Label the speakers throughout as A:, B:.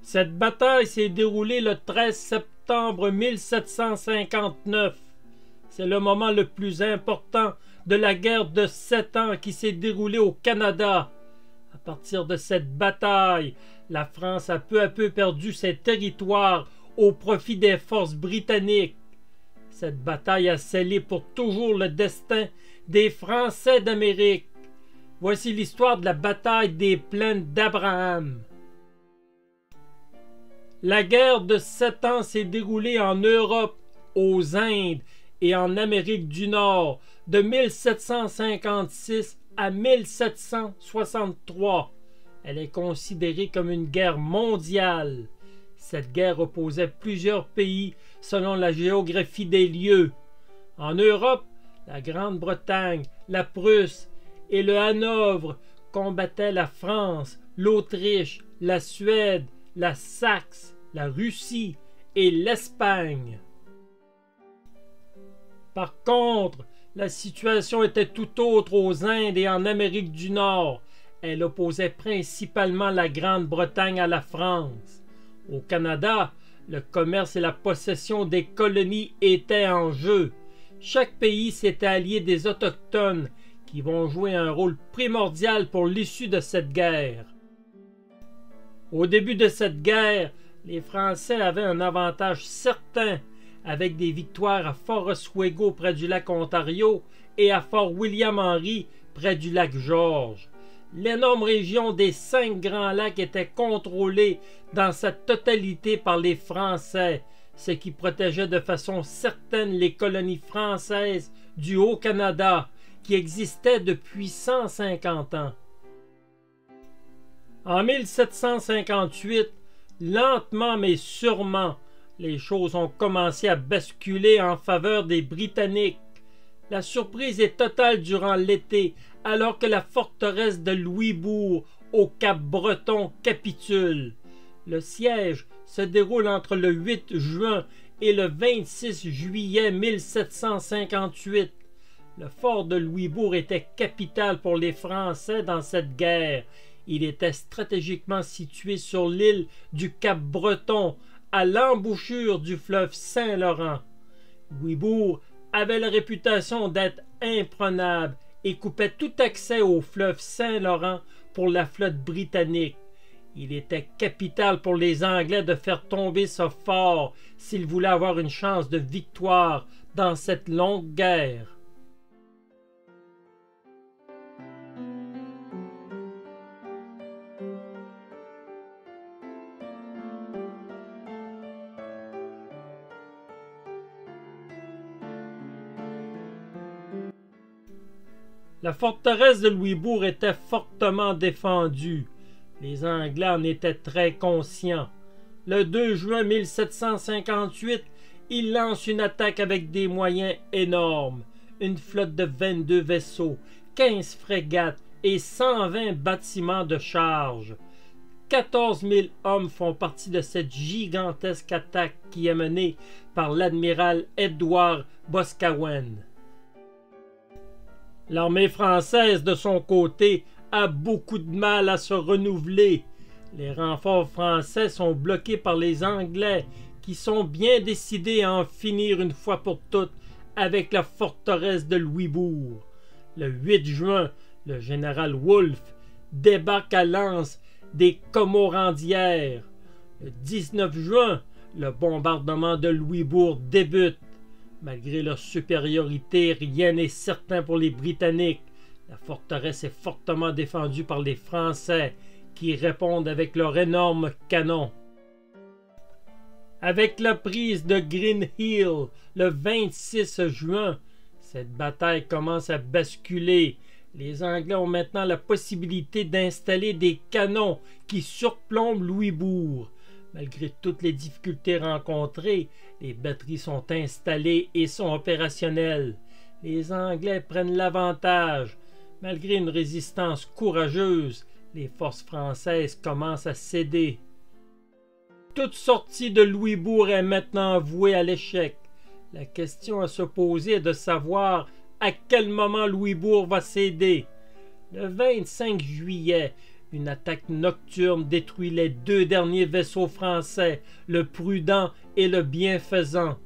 A: Cette bataille s'est déroulée le 13 septembre 1759. C'est le moment le plus important de la guerre de 7 ans qui s'est déroulée au Canada. À partir de cette bataille, la France a peu à peu perdu ses territoires au profit des forces britanniques. Cette bataille a scellé pour toujours le destin des Français d'Amérique. Voici l'histoire de la bataille des plaines d'Abraham. La guerre de 7 ans s'est déroulée en Europe, aux Indes et en Amérique du Nord de 1756 à 1763. Elle est considérée comme une guerre mondiale. Cette guerre opposait plusieurs pays selon la géographie des lieux. En Europe, la Grande-Bretagne, la Prusse et le Hanovre combattaient la France, l'Autriche, la Suède, la Saxe, la Russie et l'Espagne. Par contre, la situation était tout autre aux Indes et en Amérique du Nord. Elle opposait principalement la Grande-Bretagne à la France. Au Canada, le commerce et la possession des colonies étaient en jeu. Chaque pays s'était allié des Autochtones qui vont jouer un rôle primordial pour l'issue de cette guerre. Au début de cette guerre, les Français avaient un avantage certain avec des victoires à Fort Oswego près du lac Ontario et à Fort William Henry près du lac George. L'énorme région des 5 Grands Lacs était contrôlée dans sa totalité par les Français, ce qui protégeait de façon certaine les colonies françaises du Haut-Canada qui existaient depuis 150 ans. En 1758, lentement mais sûrement, les choses ont commencé à basculer en faveur des Britanniques. La surprise est totale durant l'été, alors que la forteresse de Louisbourg, au Cap-Breton, capitule. Le siège se déroule entre le 8 juin et le 26 juillet 1758. Le fort de Louisbourg était capital pour les Français dans cette guerre. Il était stratégiquement situé sur l'île du Cap-Breton, à l'embouchure du fleuve Saint-Laurent. Louisbourg avait la réputation d'être imprenable et coupait tout accès au fleuve Saint-Laurent pour la flotte britannique. Il était capital pour les Anglais de faire tomber ce fort s'ils voulaient avoir une chance de victoire dans cette longue guerre. La forteresse de Louisbourg était fortement défendue. Les Anglais en étaient très conscients. Le 2 juin 1758, ils lancent une attaque avec des moyens énormes. Une flotte de 22 vaisseaux, 15 frégates et 120 bâtiments de charge. 14 000 hommes font partie de cette gigantesque attaque qui est menée par l'admiral Edward Boscawen. L'armée française, de son côté, a beaucoup de mal à se renouveler. Les renforts français sont bloqués par les Anglais, qui sont bien décidés à en finir une fois pour toutes avec la forteresse de Louisbourg. Le 8 juin, le général Wolfe débarque à l'anse des Comorandières. Le 19 juin, le bombardement de Louisbourg débute. Malgré leur supériorité, rien n'est certain pour les Britanniques. La forteresse est fortement défendue par les Français, qui répondent avec leurs énormes canons. Avec la prise de Green Hill le 26 juin, cette bataille commence à basculer. Les Anglais ont maintenant la possibilité d'installer des canons qui surplombent Louisbourg. Malgré toutes les difficultés rencontrées, les batteries sont installées et sont opérationnelles. Les Anglais prennent l'avantage. Malgré une résistance courageuse, les forces françaises commencent à céder. Toute sortie de Louisbourg est maintenant vouée à l'échec. La question à se poser est de savoir à quel moment Louisbourg va céder. Le 25 juillet, Une attaque nocturne détruit les deux derniers vaisseaux français, le Prudent et le Bienfaisant.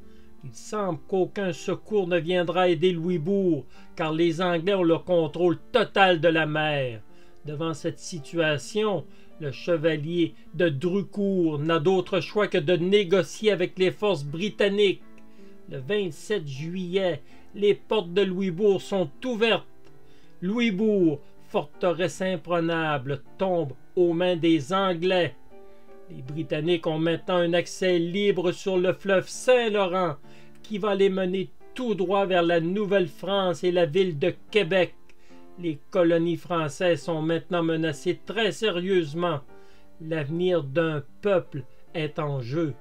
A: Il semble qu'aucun secours ne viendra aider Louisbourg, car les Anglais ont le contrôle total de la mer. Devant cette situation, le chevalier de Drucourt n'a d'autre choix que de négocier avec les forces britanniques. Le 27 juillet, les portes de Louisbourg sont ouvertes. Louisbourg, forteresse imprenable, tombe aux mains des Anglais. Les Britanniques ont maintenant un accès libre sur le fleuve Saint-Laurent qui va les mener tout droit vers la Nouvelle-France et la ville de Québec. Les colonies françaises sont maintenant menacées très sérieusement. L'avenir d'un peuple est en jeu.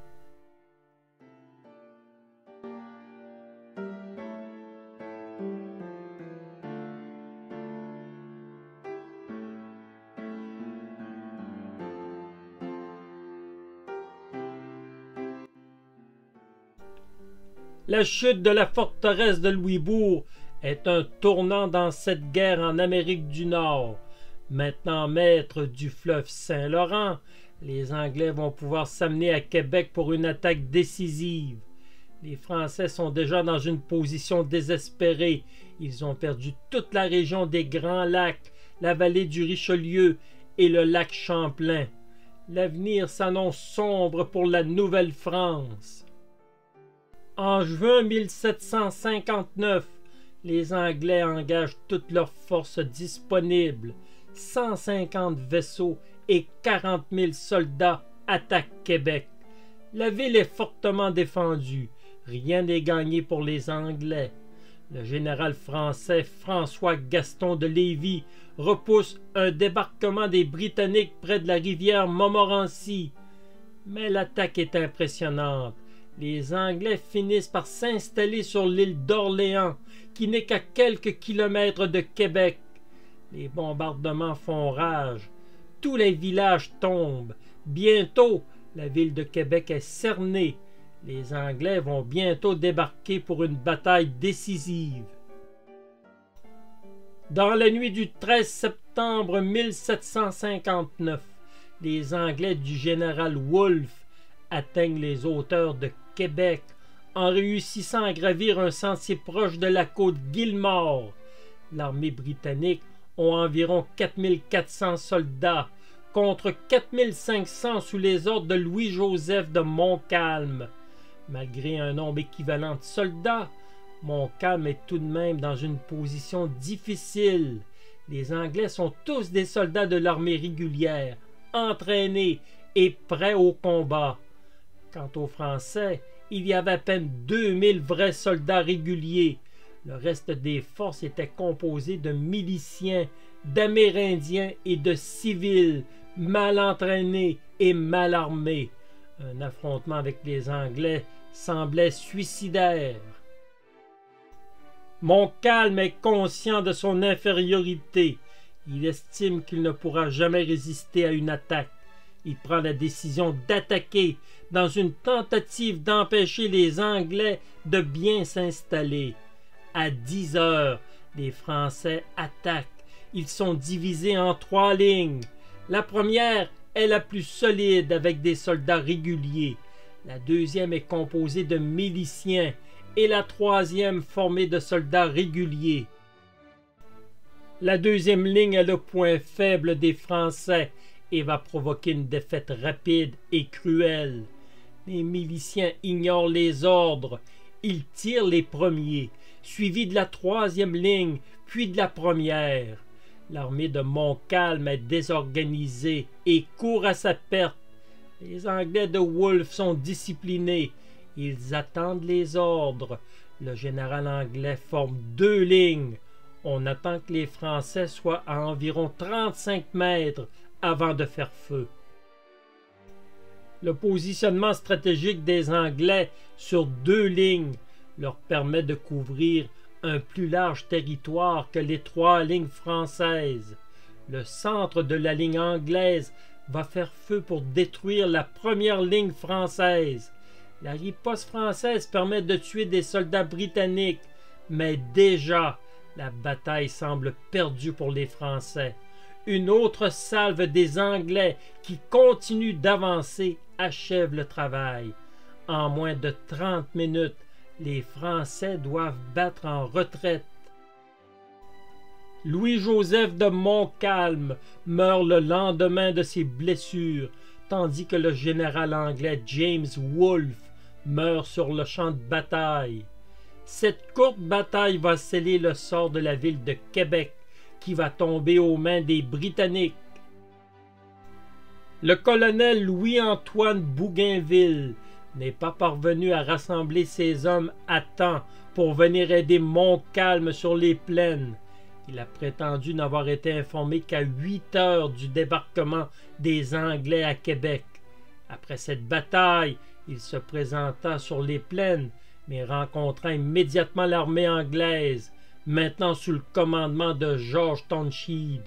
A: La chute de la forteresse de Louisbourg est un tournant dans cette guerre en Amérique du Nord. Maintenant maîtres du fleuve Saint-Laurent, les Anglais vont pouvoir s'amener à Québec pour une attaque décisive. Les Français sont déjà dans une position désespérée. Ils ont perdu toute la région des Grands Lacs, la vallée du Richelieu et le lac Champlain. L'avenir s'annonce sombre pour la Nouvelle-France. En juin 1759, les Anglais engagent toutes leurs forces disponibles. 150 vaisseaux et 40 000 soldats attaquent Québec. La ville est fortement défendue. Rien n'est gagné pour les Anglais. Le général français François-Gaston de Lévis repousse un débarquement des Britanniques près de la rivière Montmorency. Mais l'attaque est impressionnante. Les Anglais finissent par s'installer sur l'île d'Orléans, qui n'est qu'à quelques kilomètres de Québec. Les bombardements font rage. Tous les villages tombent. Bientôt, la ville de Québec est cernée. Les Anglais vont bientôt débarquer pour une bataille décisive. Dans la nuit du 13 septembre 1759, les Anglais du général Wolfe atteignent les hauteurs de Québec en réussissant à gravir un sentier proche de la côte Gilmore. L'armée britannique a environ 4400 soldats contre 4500 sous les ordres de Louis-Joseph de Montcalm. Malgré un nombre équivalent de soldats, Montcalm est tout de même dans une position difficile. Les Anglais sont tous des soldats de l'armée régulière, entraînés et prêts au combat. Quant aux Français, il y avait à peine 2000 vrais soldats réguliers. Le reste des forces était composé de miliciens, d'Amérindiens et de civils, mal entraînés et mal armés. Un affrontement avec les Anglais semblait suicidaire. Montcalm est conscient de son infériorité. Il estime qu'il ne pourra jamais résister à une attaque. Il prend la décision d'attaquer dans une tentative d'empêcher les Anglais de bien s'installer. À 10 heures, les Français attaquent. Ils sont divisés en 3 lignes. La première est la plus solide avec des soldats réguliers. La deuxième est composée de miliciens et la troisième formée de soldats réguliers. La deuxième ligne est le point faible des Français et va provoquer une défaite rapide et cruelle. Les miliciens ignorent les ordres. Ils tirent les premiers, suivis de la troisième ligne, puis de la première. L'armée de Montcalm est désorganisée et court à sa perte. Les Anglais de Wolfe sont disciplinés. Ils attendent les ordres. Le général anglais forme 2 lignes. On attend que les Français soient à environ 35 mètres avant de faire feu. Le positionnement stratégique des Anglais sur 2 lignes leur permet de couvrir un plus large territoire que les 3 lignes françaises. Le centre de la ligne anglaise va faire feu pour détruire la première ligne française. La riposte française permet de tuer des soldats britanniques, mais déjà la bataille semble perdue pour les Français. Une autre salve des Anglais qui continuent d'avancer achève le travail. En moins de 30 minutes, les Français doivent battre en retraite. Louis-Joseph de Montcalm meurt le lendemain de ses blessures, tandis que le général anglais James Wolfe meurt sur le champ de bataille. Cette courte bataille va sceller le sort de la ville de Québec, qui va tomber aux mains des Britanniques. Le colonel Louis-Antoine Bougainville n'est pas parvenu à rassembler ses hommes à temps pour venir aider Montcalm sur les plaines. Il a prétendu n'avoir été informé qu'à 8 heures du débarquement des Anglais à Québec. Après cette bataille, il se présenta sur les plaines, mais rencontra immédiatement l'armée anglaise, maintenant sous le commandement de George Townshend.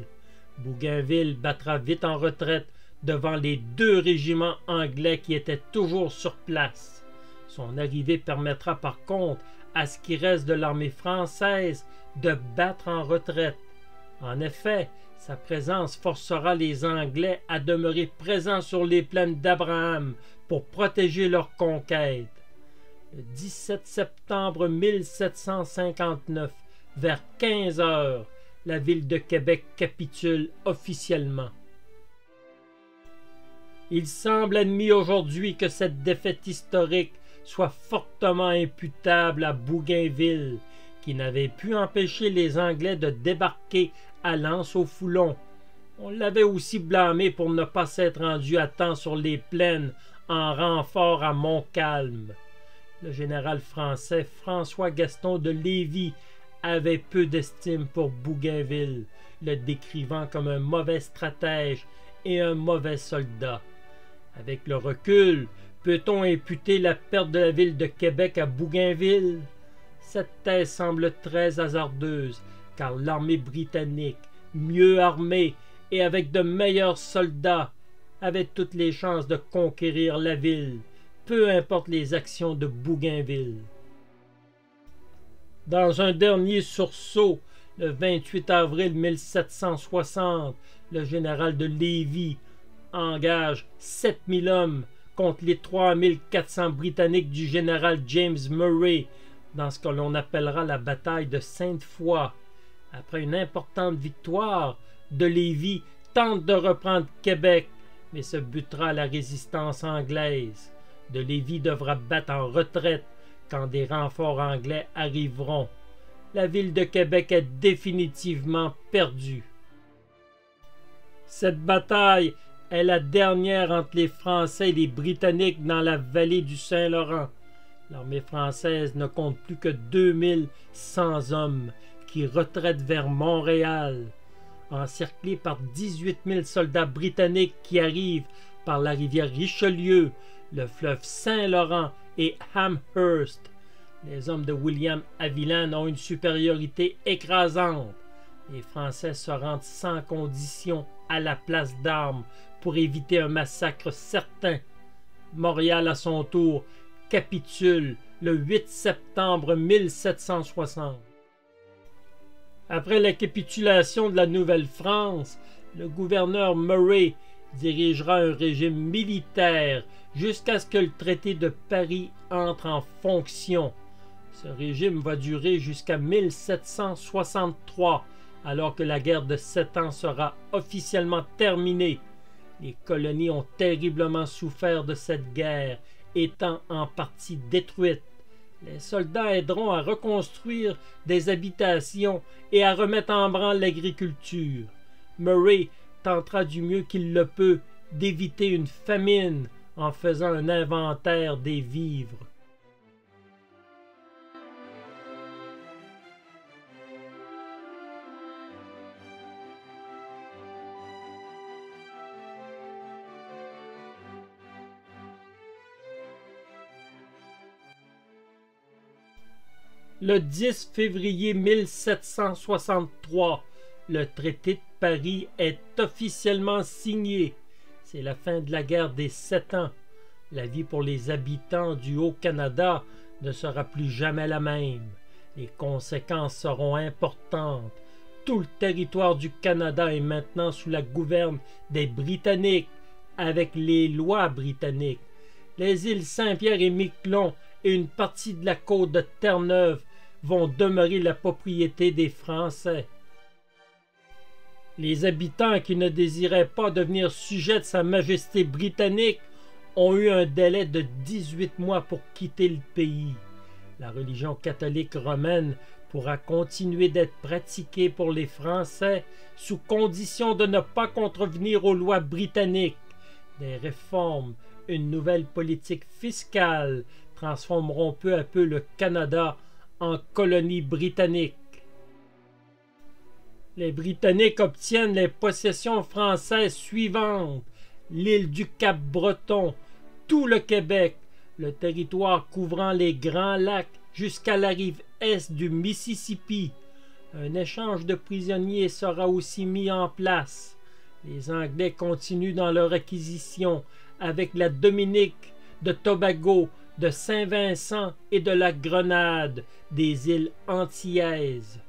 A: Bougainville battra vite en retraite devant les 2 régiments anglais qui étaient toujours sur place. Son arrivée permettra par contre à ce qui reste de l'armée française de battre en retraite. En effet, sa présence forcera les Anglais à demeurer présents sur les plaines d'Abraham pour protéger leur conquête. Le 17 septembre 1759, vers 15 heures, la ville de Québec capitule officiellement. Il semble admis aujourd'hui que cette défaite historique soit fortement imputable à Bougainville, qui n'avait pu empêcher les Anglais de débarquer à L'Anse-au-Foulon. On l'avait aussi blâmé pour ne pas s'être rendu à temps sur les plaines en renfort à Montcalm. Le général français François-Gaston de Lévis avait peu d'estime pour Bougainville, le décrivant comme un mauvais stratège et un mauvais soldat. Avec le recul, peut-on imputer la perte de la ville de Québec à Bougainville? Cette thèse semble très hasardeuse, car l'armée britannique, mieux armée et avec de meilleurs soldats, avait toutes les chances de conquérir la ville, peu importe les actions de Bougainville. Dans un dernier sursaut, le 28 avril 1760, le général de Lévis engage 7000 hommes contre les 3400 Britanniques du général James Murray dans ce que l'on appellera la bataille de Sainte-Foy. Après une importante victoire, de Lévis tente de reprendre Québec, mais se butera à la résistance anglaise. De Lévis devra battre en retraite quand des renforts anglais arriveront. La ville de Québec est définitivement perdue. Cette bataille est la dernière entre les Français et les Britanniques dans la vallée du Saint-Laurent. L'armée française ne compte plus que 2100 hommes qui retraitent vers Montréal, encerclés par 18 000 soldats britanniques qui arrivent par la rivière Richelieu, le fleuve Saint-Laurent et Amherst. Les hommes de William Haviland ont une supériorité écrasante. Les Français se rendent sans condition à la place d'armes pour éviter un massacre certain. Montréal, à son tour, capitule le 8 septembre 1760. Après la capitulation de la Nouvelle-France, le gouverneur Murray dirigera un régime militaire jusqu'à ce que le traité de Paris entre en fonction. Ce régime va durer jusqu'à 1763, alors que la guerre de 7 ans sera officiellement terminée. Les colonies ont terriblement souffert de cette guerre, étant en partie détruites. Les soldats aideront à reconstruire des habitations et à remettre en branle l'agriculture. Murray tentera du mieux qu'il le peut d'éviter une famine en faisant un inventaire des vivres. Le 10 février 1763, le traité de Paris est officiellement signé. C'est la fin de la guerre des 7 ans. La vie pour les habitants du Haut-Canada ne sera plus jamais la même. Les conséquences seront importantes. Tout le territoire du Canada est maintenant sous la gouverne des Britanniques, avec les lois britanniques. Les îles Saint-Pierre et Miquelon et une partie de la côte de Terre-Neuve vont demeurer la propriété des Français. Les habitants qui ne désiraient pas devenir sujets de Sa Majesté britannique ont eu un délai de 18 mois pour quitter le pays. La religion catholique romaine pourra continuer d'être pratiquée pour les Français sous condition de ne pas contrevenir aux lois britanniques. Des réformes, une nouvelle politique fiscale transformeront peu à peu le Canada en colonie britannique. Les Britanniques obtiennent les possessions françaises suivantes: l'île du Cap-Breton, tout le Québec, le territoire couvrant les Grands Lacs jusqu'à la rive est du Mississippi. Un échange de prisonniers sera aussi mis en place. Les Anglais continuent dans leur acquisition avec la Dominique, de Tobago, de Saint-Vincent et de la Grenade, des îles antillaises.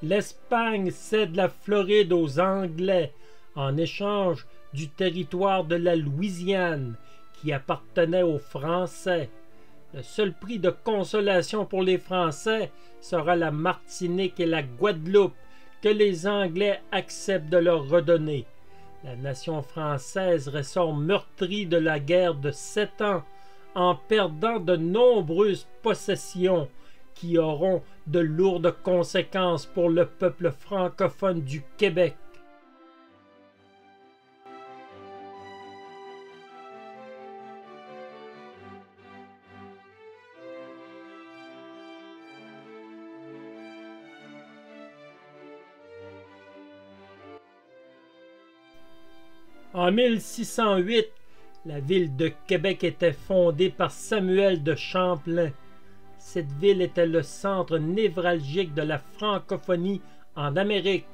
A: L'Espagne cède la Floride aux Anglais en échange du territoire de la Louisiane qui appartenait aux Français. Le seul prix de consolation pour les Français sera la Martinique et la Guadeloupe que les Anglais acceptent de leur redonner. La nation française ressort meurtrie de la guerre de 7 ans en perdant de nombreuses possessions qui auront de lourdes conséquences pour le peuple francophone du Québec. En 1608, la ville de Québec était fondée par Samuel de Champlain. Cette ville était le centre névralgique de la francophonie en Amérique.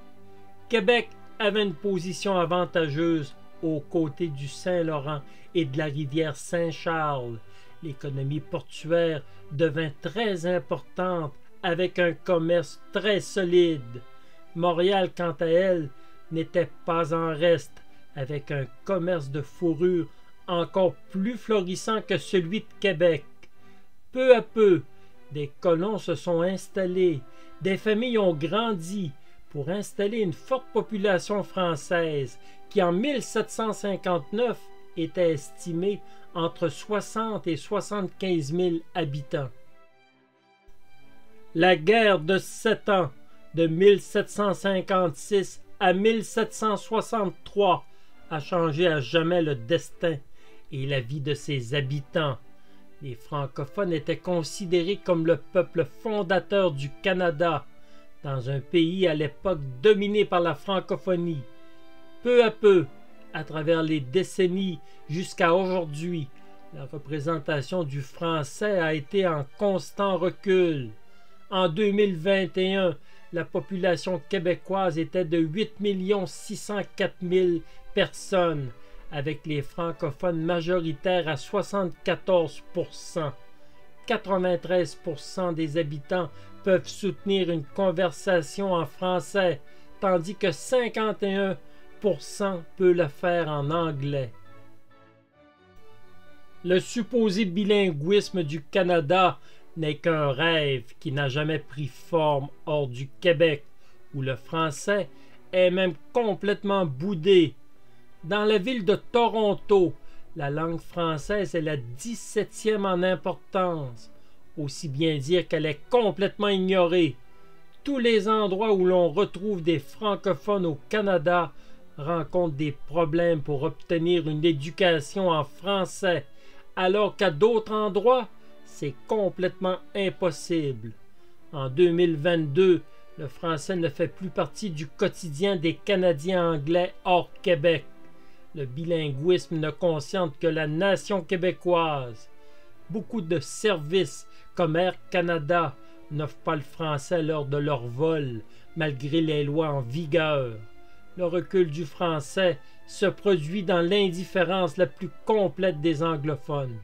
A: Québec avait une position avantageuse aux côtés du Saint-Laurent et de la rivière Saint-Charles. L'économie portuaire devint très importante avec un commerce très solide. Montréal, quant à elle, n'était pas en reste, avec un commerce de fourrure encore plus florissant que celui de Québec. Peu à peu, des colons se sont installés, des familles ont grandi pour installer une forte population française qui en 1759 était estimée entre 60 et 75 000 habitants. La guerre de 7 ans, de 1756 à 1763, a changé à jamais le destin et la vie de ses habitants. Les francophones étaient considérés comme le peuple fondateur du Canada, dans un pays à l'époque dominé par la francophonie. Peu à peu, à travers les décennies jusqu'à aujourd'hui, la représentation du français a été en constant recul. En 2021, la population québécoise était de 8 604 000 personnes, avec les francophones majoritaires à 74 %. 93 % des habitants peuvent soutenir une conversation en français, tandis que 51 % peut le faire en anglais. Le supposé bilinguisme du Canada n'est qu'un rêve qui n'a jamais pris forme hors du Québec, où le français est même complètement boudé. Dans la ville de Toronto, la langue française est la 17e en importance, aussi bien dire qu'elle est complètement ignorée. Tous les endroits où l'on retrouve des francophones au Canada rencontrent des problèmes pour obtenir une éducation en français, alors qu'à d'autres endroits, c'est complètement impossible. En 2022, le français ne fait plus partie du quotidien des Canadiens anglais hors Québec. Le bilinguisme ne concerne que la nation québécoise. Beaucoup de services comme Air Canada n'offrent pas le français lors de leur vol, malgré les lois en vigueur. Le recul du français se produit dans l'indifférence la plus complète des anglophones.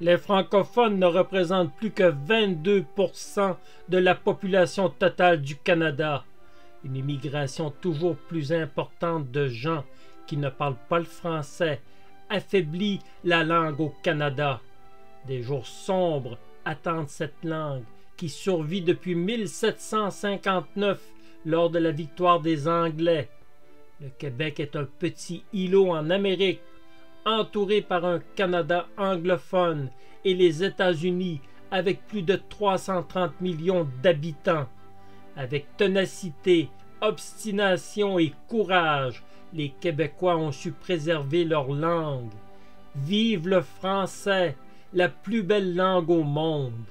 A: Les francophones ne représentent plus que 22% de la population totale du Canada. Une immigration toujours plus importante de gens qui ne parlent pas le français affaiblit la langue au Canada. Des jours sombres attendent cette langue qui survit depuis 1759 lors de la victoire des Anglais. Le Québec est un petit îlot en Amérique, entouré par un Canada anglophone et les États-Unis avec plus de 330 millions d'habitants. Avec ténacité, obstination et courage, les Québécois ont su préserver leur langue. Vive le français, la plus belle langue au monde!